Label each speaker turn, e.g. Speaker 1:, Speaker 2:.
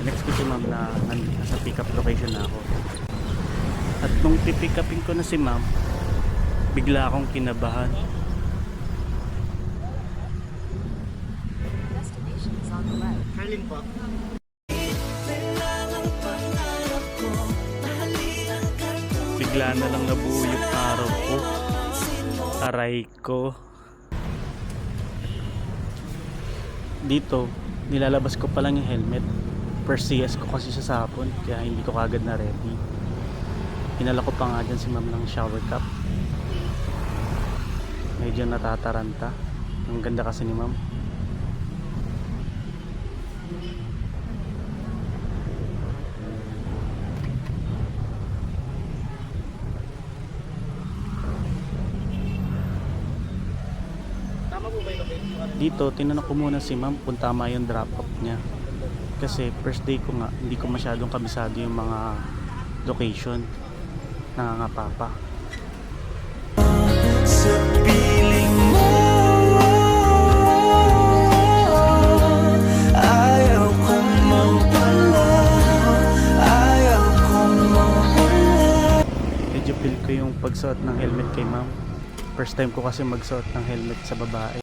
Speaker 1: Next ko si ma'am na nasa pick up location na ako. At nung pipick upin ko na si ma'am, bigla akong kinabahan.
Speaker 2: Destination is on the left.
Speaker 3: Kaling po.
Speaker 1: Bigla na lang nabuo yung araw ko. Aray ko. Dito, nilalabas ko pa lang yung helmet. First CS ko kasi sa sapon, kaya hindi ko kagad na ready. Hinala ko pa nga dyan si ma'am ng shower cap. Medyo natataranta. Ang ganda kasi ni ma'am.
Speaker 3: Tama po ba yung location?
Speaker 1: Dito, tinanong ko muna si ma'am kung tama yung drop off niya. Kasi first day ko nga, hindi ko masyadong kabisado yung mga location. Nangangapa pa.
Speaker 4: Sa piling mo, ayaw kong mawala, ayaw kong mawala.
Speaker 1: Medyo feel ko yung pagsuot ng helmet kay ma'am. First time ko kasi magsuot ng helmet sa babae.